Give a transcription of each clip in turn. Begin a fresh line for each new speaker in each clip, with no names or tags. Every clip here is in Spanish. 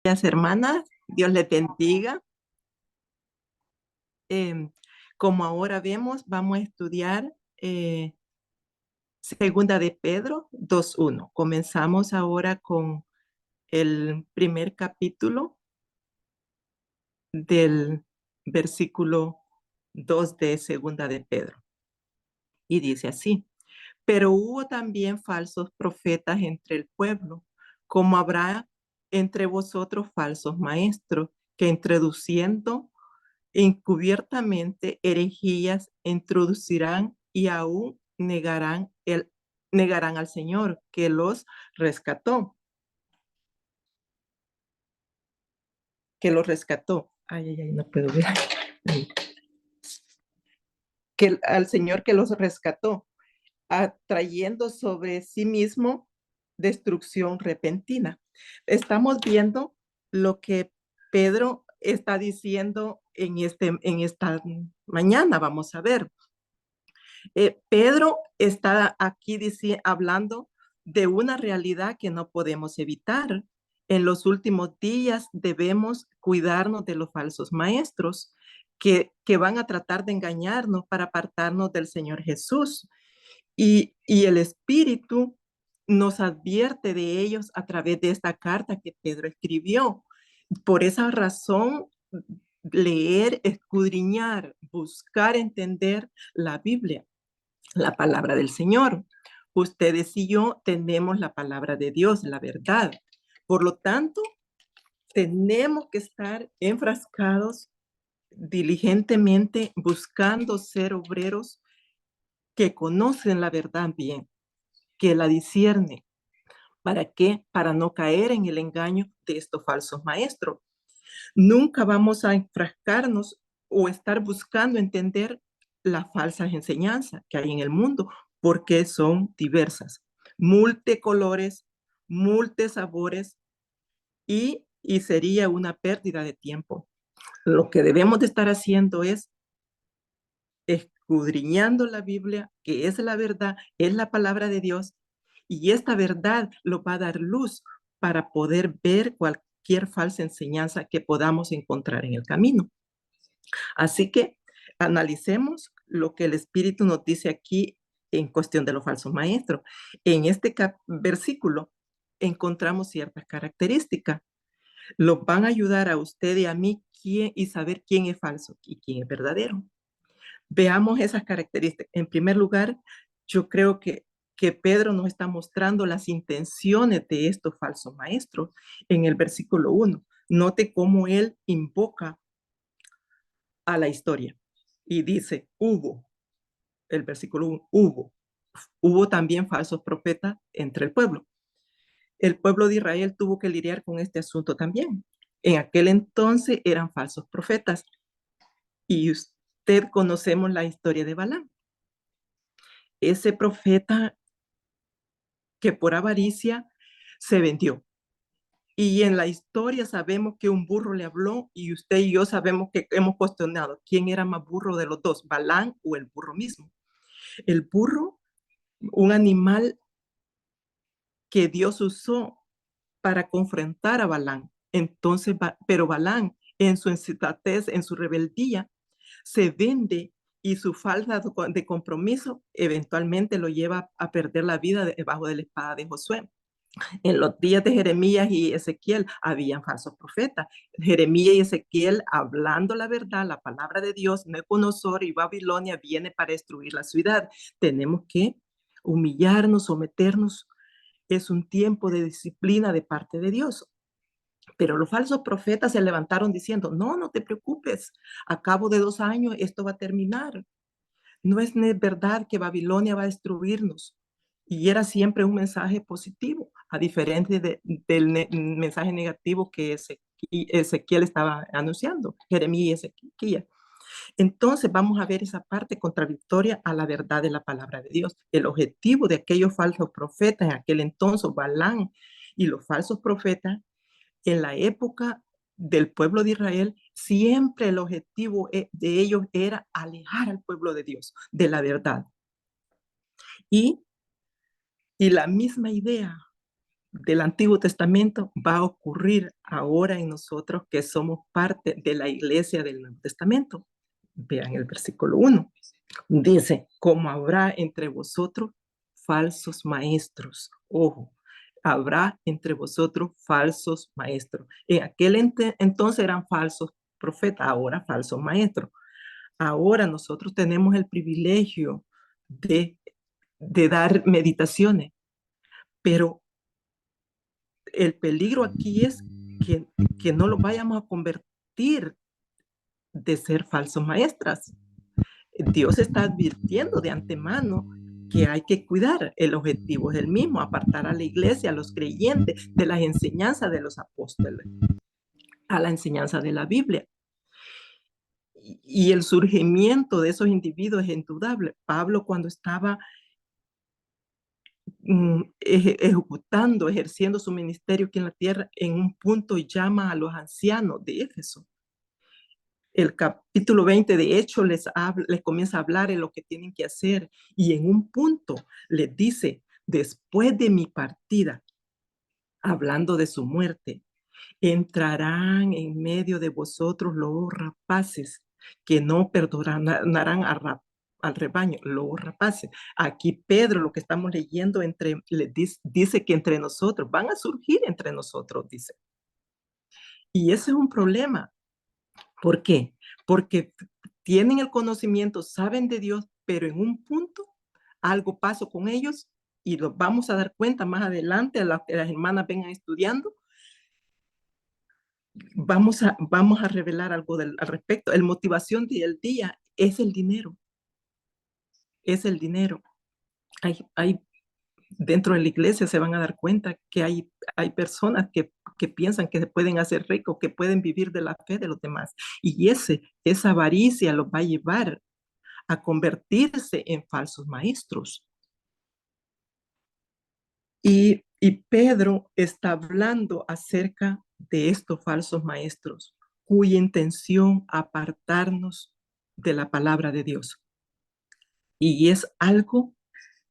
Días, hermanas, Dios les bendiga. Como ahora vemos, vamos a estudiar Segunda de Pedro 2:1. Comenzamos ahora con el primer capítulo del versículo 2 de Segunda de Pedro. Y dice así: pero hubo también falsos profetas entre el pueblo, como habrá entre vosotros falsos maestros, que introduciendo encubiertamente herejías introducirán y aún negarán al Señor que los rescató, Ay, ay, ay, no puedo ver. Al Señor que los rescató, atrayendo sobre sí mismo destrucción repentina. Estamos viendo lo que Pedro está diciendo en esta mañana. Vamos a ver. Pedro está aquí hablando de una realidad que no podemos evitar. En los últimos días debemos cuidarnos de los falsos maestros que van a tratar de engañarnos para apartarnos del Señor Jesús. Y el Espíritu nos advierte de ellos a través de esta carta que Pedro escribió. Por esa razón, leer, escudriñar, buscar entender la Biblia, la palabra del Señor. Ustedes y yo tenemos la palabra de Dios, la verdad. Por lo tanto, tenemos que estar enfrascados diligentemente buscando ser obreros que conocen la verdad bien, que la discierne. ¿Para qué? Para no caer en el engaño de estos falsos maestros. Nunca vamos a enfrascarnos o estar buscando entender las falsas enseñanzas que hay en el mundo, porque son diversas, multicolores, multisabores y sería una pérdida de tiempo. Lo que debemos de estar haciendo es escudriñando la Biblia, que es la verdad, es la palabra de Dios, y esta verdad lo va a dar luz para poder ver cualquier falsa enseñanza que podamos encontrar en el camino. Así que analicemos lo que el Espíritu nos dice aquí en cuestión de los falsos maestros. En este versículo encontramos ciertas características. Los van a ayudar a usted y a mí y saber quién es falso y quién es verdadero. Veamos esas características. En primer lugar, yo creo que Pedro nos está mostrando las intenciones de estos falsos maestros en el versículo 1. Note cómo él invoca a la historia y dice, el versículo 1, hubo también falsos profetas entre el pueblo. El pueblo de Israel tuvo que lidiar con este asunto también. En aquel entonces eran falsos profetas y usted conocemos la historia de Balaam. Ese profeta que por avaricia se vendió. Y en la historia sabemos que un burro le habló y usted y yo sabemos que hemos cuestionado quién era más burro de los dos, Balaam o el burro mismo. El burro, un animal que Dios usó para confrontar a Balaam. Entonces, pero Balaam en su insensatez, en su rebeldía, se vende y su falta de compromiso eventualmente lo lleva a perder la vida debajo de la espada de Josué. En los días de Jeremías y Ezequiel habían falsos profetas. Jeremías y Ezequiel hablando la verdad, la palabra de Dios, Nabucodonosor y Babilonia viene para destruir la ciudad. Tenemos que humillarnos, someternos. Es un tiempo de disciplina de parte de Dios. Pero los falsos profetas se levantaron diciendo, no, no te preocupes, a cabo de 2 años esto va a terminar. No es verdad que Babilonia va a destruirnos. Y era siempre un mensaje positivo, a diferencia del mensaje negativo que Ezequiel estaba anunciando, Jeremías y Ezequiel. Entonces vamos a ver esa parte contradictoria a la verdad de la palabra de Dios. El objetivo de aquellos falsos profetas en aquel entonces, Balaam y los falsos profetas, en la época del pueblo de Israel, siempre el objetivo de ellos era alejar al pueblo de Dios de la verdad. Y la misma idea del Antiguo Testamento va a ocurrir ahora en nosotros que somos parte de la iglesia del Nuevo Testamento. Vean el versículo 1. Dice, como habrá entre vosotros falsos maestros. Ojo, habrá entre vosotros falsos maestros. En aquel entonces eran falsos profetas, ahora falsos maestros. Ahora nosotros tenemos el privilegio de dar meditaciones, pero el peligro aquí es que no lo vayamos a convertir de ser falsos maestras. Dios está advirtiendo de antemano que hay que cuidar. El objetivo es el mismo, apartar a la iglesia, a los creyentes, de las enseñanzas de los apóstoles, a la enseñanza de la Biblia. Y el surgimiento de esos individuos es indudable. Pablo, cuando estaba ejecutando, ejerciendo su ministerio aquí en la tierra, en un punto llama a los ancianos de Éfeso. El capítulo 20 de Hechos les comienza a hablar en lo que tienen que hacer y en un punto les dice, después de mi partida, hablando de su muerte, entrarán en medio de vosotros los rapaces que no perdonarán al rebaño, los rapaces. Aquí Pedro, lo que estamos leyendo, dice que entre nosotros, van a surgir entre nosotros, dice. Y ese es un problema. ¿Por qué? Porque tienen el conocimiento, saben de Dios, pero en un punto algo pasó con ellos y los vamos a dar cuenta más adelante, a las hermanas vengan estudiando, vamos a revelar algo al respecto. La motivación del día es el dinero, es el dinero. Hay dentro de la iglesia se van a dar cuenta que hay personas que piensan que se pueden hacer ricos, que pueden vivir de la fe de los demás. Y esa avaricia los va a llevar a convertirse en falsos maestros. Y Pedro está hablando acerca de estos falsos maestros, cuya intención apartarnos de la palabra de Dios. Y es algo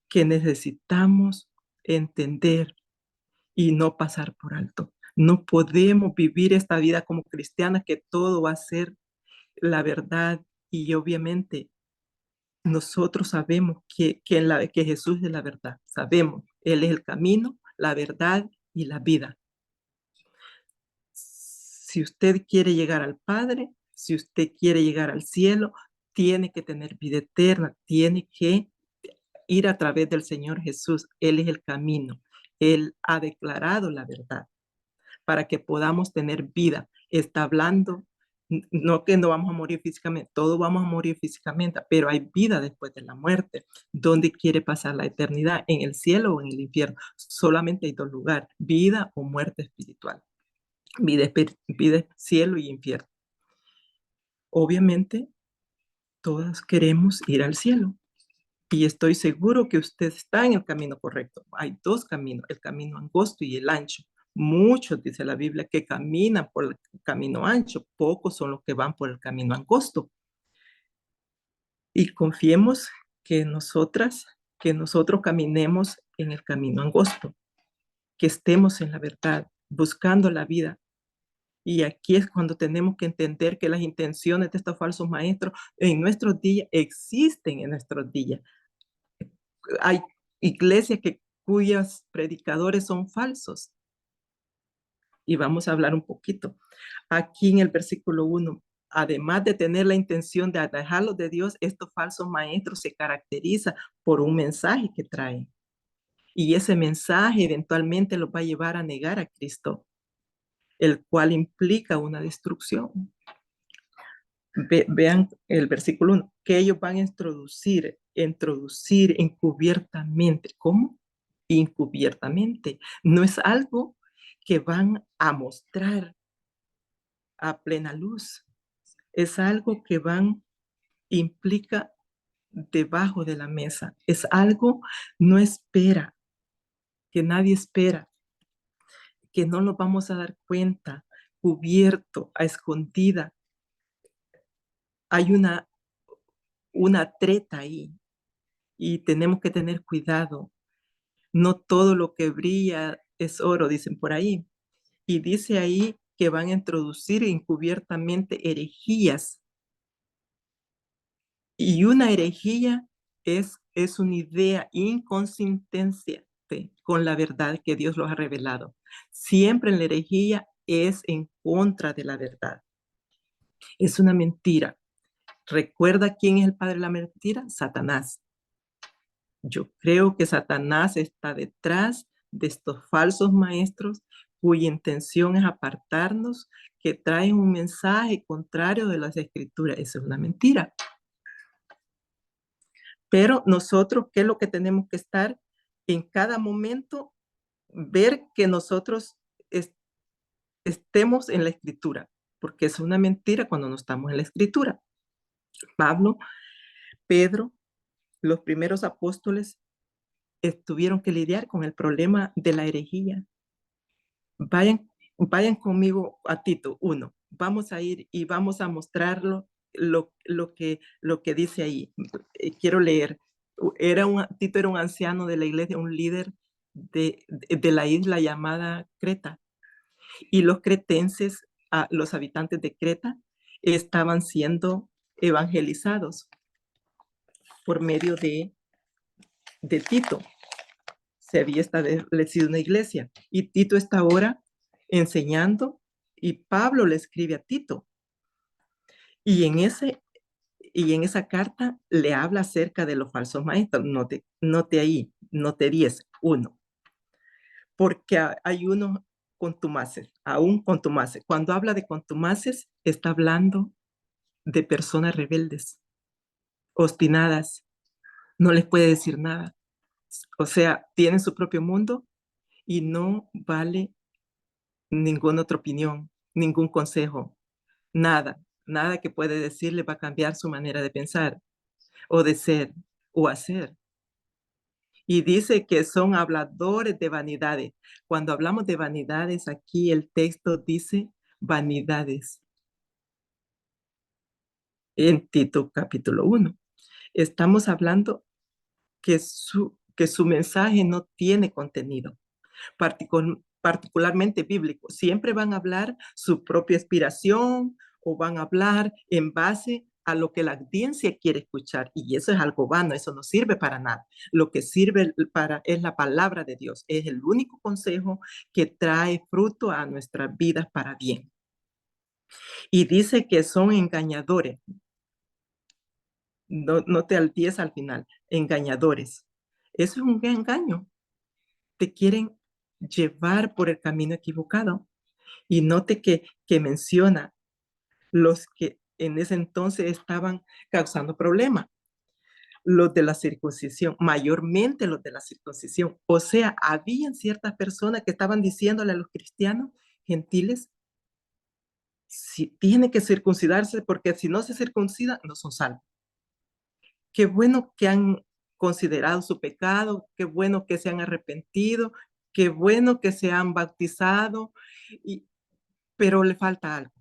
que necesitamos entender y no pasar por alto. No podemos vivir esta vida como cristianas que todo va a ser la verdad y obviamente nosotros sabemos que Jesús es la verdad, sabemos, Él es el camino, la verdad y la vida. Si usted quiere llegar al Padre, si usted quiere llegar al cielo, tiene que tener vida eterna, tiene que ir a través del Señor Jesús. Él es el camino, Él ha declarado la verdad para que podamos tener vida. Está hablando, no que no vamos a morir físicamente, todos vamos a morir físicamente, pero hay vida después de la muerte. ¿Dónde quiere pasar la eternidad? ¿En el cielo o en el infierno? Solamente hay dos lugares, vida o muerte espiritual. Vida, cielo y infierno. Obviamente, todos queremos ir al cielo. Y estoy seguro que usted está en el camino correcto. Hay dos caminos, el camino angosto y el ancho. Muchos, dice la Biblia, que caminan por el camino ancho, pocos son los que van por el camino angosto. Y confiemos que nosotros caminemos en el camino angosto, que estemos en la verdad, buscando la vida. Y aquí es cuando tenemos que entender que las intenciones de estos falsos maestros en nuestros días existen en nuestros días. Hay iglesias cuyos predicadores son falsos. Y vamos a hablar un poquito. Aquí en el versículo 1, además de tener la intención de alejarlos de Dios, estos falsos maestros se caracterizan por un mensaje que traen. Y ese mensaje eventualmente los va a llevar a negar a Cristo, el cual implica una destrucción. Vean el versículo 1, que ellos van a introducir encubiertamente. ¿Cómo? Encubiertamente. No es algo que van a mostrar a plena luz. Es algo que implica debajo de la mesa. Es algo, no espera, que nadie espera, que no nos vamos a dar cuenta, cubierto, a escondida. Hay una treta ahí y tenemos que tener cuidado. No todo lo que brilla es oro, dicen por ahí. Y dice ahí que van a introducir encubiertamente herejías. Y una herejía es una idea inconsistente con la verdad que Dios los ha revelado. Siempre en la herejía es en contra de la verdad. Es una mentira. ¿Recuerda quién es el padre de la mentira? Satanás. Yo creo que Satanás está detrás de estos falsos maestros cuya intención es apartarnos, que traen un mensaje contrario de las escrituras. Eso es una mentira. Pero nosotros, ¿qué es lo que tenemos que estar en cada momento? Ver que nosotros estemos en la escritura, porque es una mentira cuando no estamos en la escritura. Pablo, Pedro, los primeros apóstoles tuvieron que lidiar con el problema de la herejía. Vayan conmigo a Tito 1. Vamos a ir y vamos a mostrarlo lo que dice ahí. Quiero leer. Tito era un anciano de la iglesia, un líder de la isla llamada Creta. Y los cretenses, los habitantes de Creta, estaban siendo evangelizados por medio de Tito. Se había establecido una iglesia y Tito está ahora enseñando y Pablo le escribe a Tito. Y en esa carta le habla acerca de los falsos maestros. Note ahí, note 10, 1. Porque hay unos contumaces, aún contumaces. Cuando habla de contumaces, está hablando de personas rebeldes, obstinadas, no les puede decir nada. O sea, tienen su propio mundo y no vale ninguna otra opinión, ningún consejo, nada que puede decirle va a cambiar su manera de pensar o de ser o hacer. Y dice que son habladores de vanidades. Cuando hablamos de vanidades, aquí el texto dice vanidades. En Tito capítulo 1. Estamos hablando que su mensaje no tiene contenido, particularmente bíblico. Siempre van a hablar su propia inspiración o van a hablar en base a lo que la audiencia quiere escuchar. Y eso es algo vano, eso no sirve para nada. Lo que sirve es la palabra de Dios. Es el único consejo que trae fruto a nuestras vidas para bien. Y dice que son engañadores. No te altíes al final, engañadores. Eso es un engaño. Te quieren llevar por el camino equivocado. Y note que menciona los que en ese entonces estaban causando problemas, los de la circuncisión, mayormente los de la circuncisión. O sea, habían ciertas personas que estaban diciéndole a los cristianos gentiles, si tienen que circuncidarse porque si no se circuncidan, no son salvos. Qué bueno que han considerado su pecado, qué bueno que se han arrepentido, qué bueno que se han bautizado, pero le falta algo.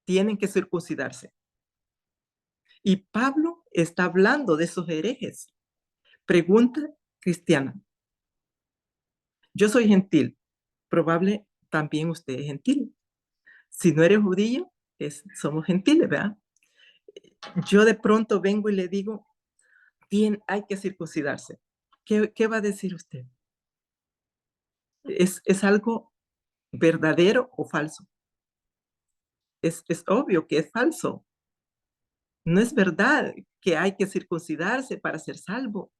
Tienen que circuncidarse. Y Pablo está hablando de esos herejes. Pregunta cristiana. Yo soy gentil. Probable también usted es gentil. Si no eres judío, somos gentiles, ¿verdad? Yo de pronto vengo y le digo, hay que circuncidarse. ¿Qué va a decir usted? ¿Es algo verdadero o falso? Es obvio que es falso. No es verdad que hay que circuncidarse para ser salvo.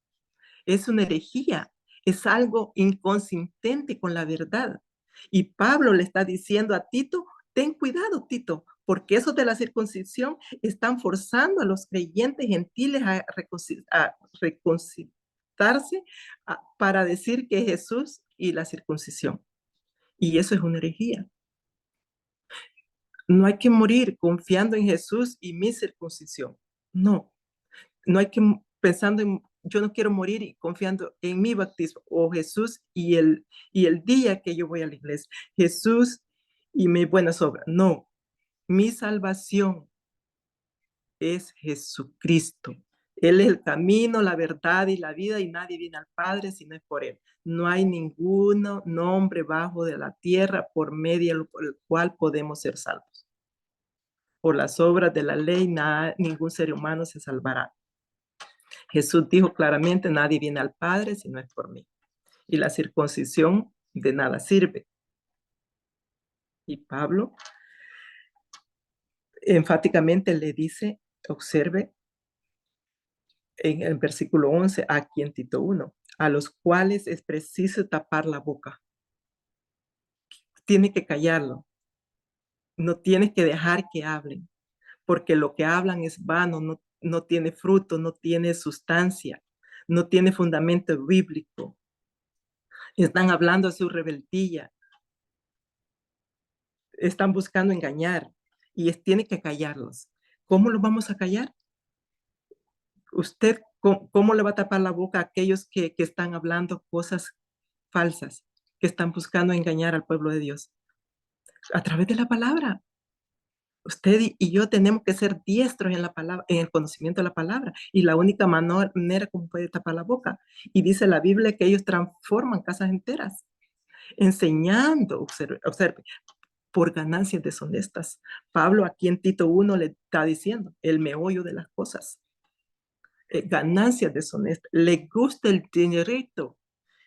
Es una herejía, es algo inconsistente con la verdad. Y Pablo le está diciendo a Tito, ten cuidado, Tito, porque esos de la circuncisión están forzando a los creyentes gentiles a reconciliarse para decir que Jesús y la circuncisión. Y eso es una herejía. No hay que morir confiando en Jesús y mi circuncisión. No, no hay que pensando en, yo no quiero morir y confiando en mi bautismo o Jesús y el día que yo voy a la iglesia, Jesús y mis buenas obras. No, mi salvación es Jesucristo, Él es el camino, la verdad y la vida, y nadie viene al Padre si no es por Él. No hay ningún nombre bajo de la tierra por medio por el cual podemos ser salvos. Por las obras de la ley, ningún ser humano se salvará. Jesús dijo claramente, nadie viene al Padre si no es por mí. Y la circuncisión de nada sirve. Y Pablo enfáticamente le dice, observe en el versículo 11, aquí en Tito 1, a los cuales es preciso tapar la boca. Tiene que callarlo. No tienes que dejar que hablen, porque lo que hablan es vano, no tiene fruto, no tiene sustancia, no tiene fundamento bíblico. Están hablando de su rebeldía, están buscando engañar y tiene que callarlos. ¿Cómo los vamos a callar? Usted, ¿cómo le va a tapar la boca a aquellos que están hablando cosas falsas, que están buscando engañar al pueblo de Dios? A través de la palabra. Usted y yo tenemos que ser diestros en la palabra, en el conocimiento de la palabra. Y la única manera como puede tapar la boca. Y dice la Biblia que ellos transforman casas enteras, enseñando, observe, por ganancias deshonestas. Pablo aquí en Tito 1 le está diciendo el meollo de las cosas. Ganancias deshonestas. Les gusta el dinerito,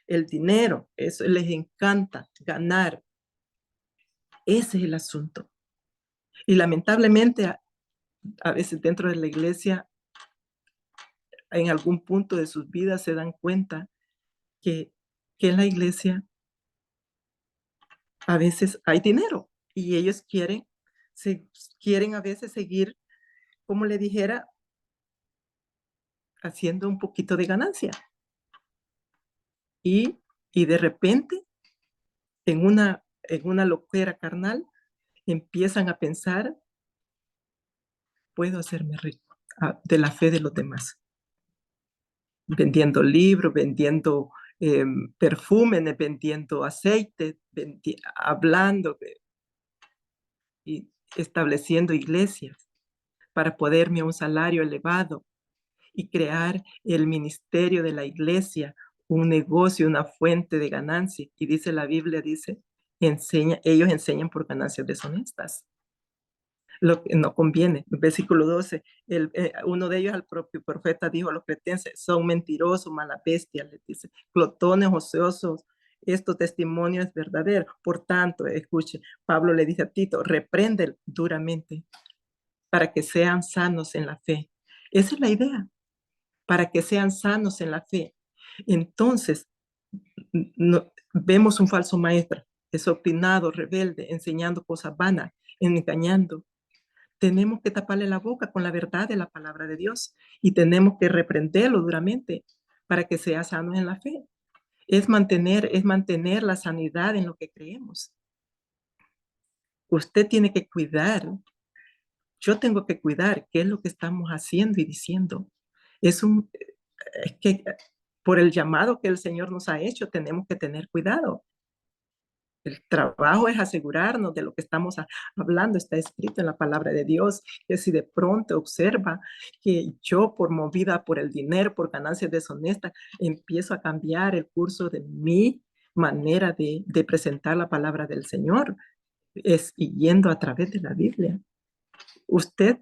el dinero. Eso les encanta, ganar. Ese es el asunto. Y lamentablemente a veces dentro de la iglesia, en algún punto de sus vidas se dan cuenta que, que en la iglesia a veces hay dinero y ellos quieren a veces seguir, como le dijera, haciendo un poquito de ganancia. Y de repente, en una loquera carnal, empiezan a pensar, puedo hacerme rico de la fe de los demás. Vendiendo libros, vendiendo perfúmenes, vendiendo aceite, hablando y estableciendo iglesias para poderme un salario elevado y crear el ministerio de la iglesia, un negocio, una fuente de ganancia. Y dice la Biblia, dice, ellos enseñan por ganancias deshonestas. Lo que no conviene. Versículo 12, uno de ellos, al propio profeta, dijo a los cretenses, son mentirosos, malas bestias, les dice, glotones, ociosos, estos testimonios es verdadero. Por tanto, escuche, Pablo le dice a Tito, reprende duramente para que sean sanos en la fe. Esa es la idea, para que sean sanos en la fe. Entonces, vemos un falso maestro, desopinado, rebelde, enseñando cosas vanas, engañando. Tenemos que taparle la boca con la verdad de la palabra de Dios y tenemos que reprenderlo duramente para que sea sano en la fe. Es mantener la sanidad en lo que creemos. Usted tiene que cuidar, yo tengo que cuidar qué es lo que estamos haciendo y diciendo. Es que por el llamado que el Señor nos ha hecho, tenemos que tener cuidado. El trabajo es asegurarnos de lo que estamos hablando, está escrito en la palabra de Dios, que si de pronto observa que yo por movida por el dinero, por ganancias deshonestas, empiezo a cambiar el curso de mi manera de presentar la palabra del Señor, es yendo a través de la Biblia. Usted,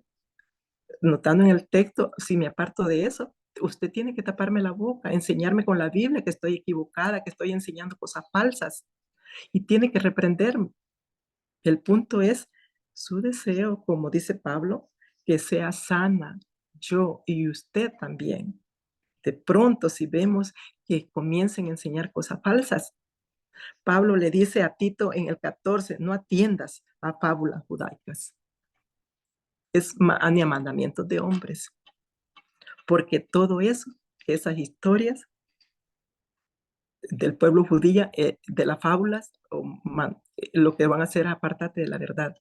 notando en el texto, si me aparto de eso, usted tiene que taparme la boca, enseñarme con la Biblia que estoy equivocada, que estoy enseñando cosas falsas y tiene que reprenderme. El punto es su deseo, como dice Pablo, que sea sana yo y usted también. De pronto, si vemos que comiencen a enseñar cosas falsas, Pablo le dice a Tito en el 14, no atiendas a fábulas judaicas. Es ni a mandamientos de hombres, porque todo eso, esas historias del pueblo judío, de las fábulas, lo que van a hacer es apartarte de la verdad.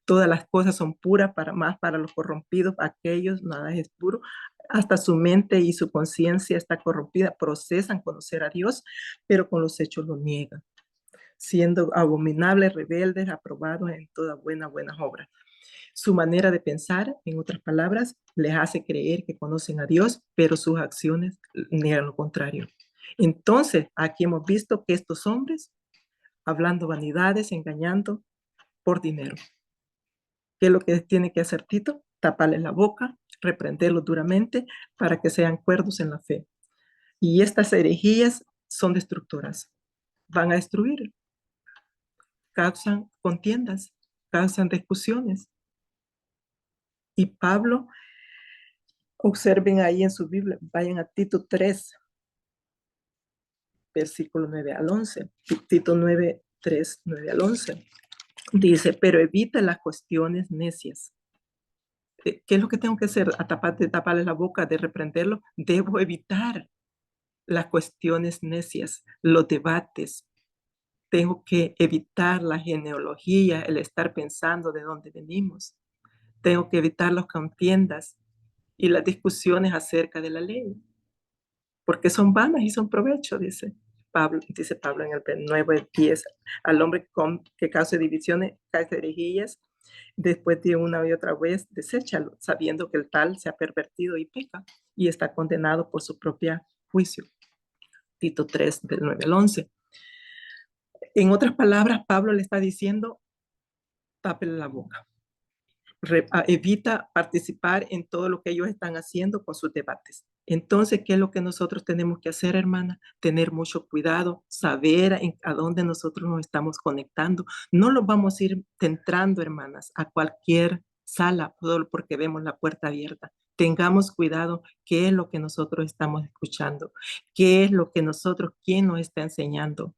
Todas las cosas son puras más para los corrompidos, aquellos nada es puro, hasta su mente y su conciencia está corrompida, procesan conocer a Dios, pero con los hechos lo niegan. siendo abominables, rebeldes, aprobados en toda buenas obras. Su manera de pensar, en otras palabras, les hace creer que conocen a Dios, pero sus acciones niegan lo contrario. Entonces, aquí hemos visto que estos hombres, hablando vanidades, engañando por dinero. ¿Qué es lo que tiene que hacer Tito? Taparles la boca, reprenderlos duramente para que sean cuerdos en la fe. Y estas herejías son destructoras. Van a destruir, causan contiendas, causan discusiones. Y Pablo, observen ahí en su Biblia, vayan a Tito 3, versículo 9 al 11. Tito 9, 3, 9 al 11. Dice, pero evita las cuestiones necias. ¿Qué es lo que tengo que hacer? De taparle la boca, de reprenderlo. Debo evitar las cuestiones necias, los debates. Tengo que evitar la genealogía, el estar pensando de dónde venimos. Tengo que evitar las contiendas y las discusiones acerca de la ley, porque son vanas y son provecho, dice Pablo en el 9:10, al hombre que cause divisiones, cause herejías, después de una y otra vez, deséchalo, sabiendo que el tal se ha pervertido y peca y está condenado por su propio juicio. Tito 3, del 9 al 11. En otras palabras, Pablo le está diciendo, tápele la boca. Evita participar en todo lo que ellos están haciendo con sus debates. Entonces, ¿qué es lo que nosotros tenemos que hacer, hermana? Tener mucho cuidado, saber a dónde nosotros nos estamos conectando. No los vamos a ir entrando, hermanas, a cualquier sala, solo porque vemos la puerta abierta. Tengamos cuidado qué es lo que nosotros estamos escuchando, qué es lo que nosotros, quién nos está enseñando.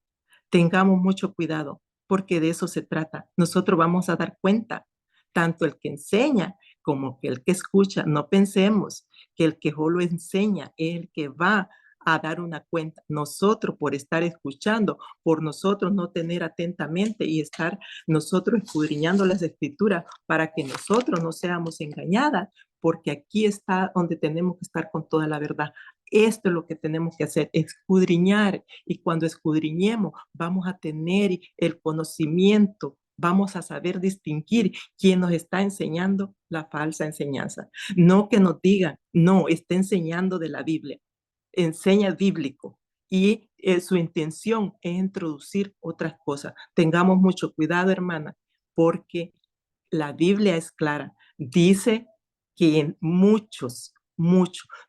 Tengamos mucho cuidado, porque de eso se trata. Nosotros vamos a dar cuenta, tanto el que enseña como que el que escucha. No pensemos que el que solo enseña es el que va a dar una cuenta. Nosotros, por estar escuchando, por nosotros no tener atentamente y estar nosotros escudriñando las escrituras para que nosotros no seamos engañadas, porque aquí está donde tenemos que estar con toda la verdad. Esto es lo que tenemos que hacer, escudriñar, y cuando escudriñemos vamos a tener el conocimiento, vamos a saber distinguir quién nos está enseñando la falsa enseñanza. No que nos digan, no, está enseñando de la Biblia, enseña bíblico, y su intención es introducir otras cosas. Tengamos mucho cuidado, hermana, porque la Biblia es clara. Dice que en muchos,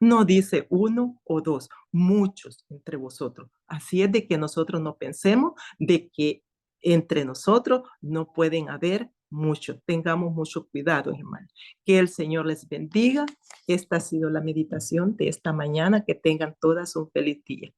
no dice uno o dos, muchos entre vosotros. Así es de que nosotros no pensemos de que entre nosotros no pueden haber muchos. Tengamos mucho cuidado, hermano. Que el Señor les bendiga. Esta ha sido la meditación de esta mañana. Que tengan todas un feliz día.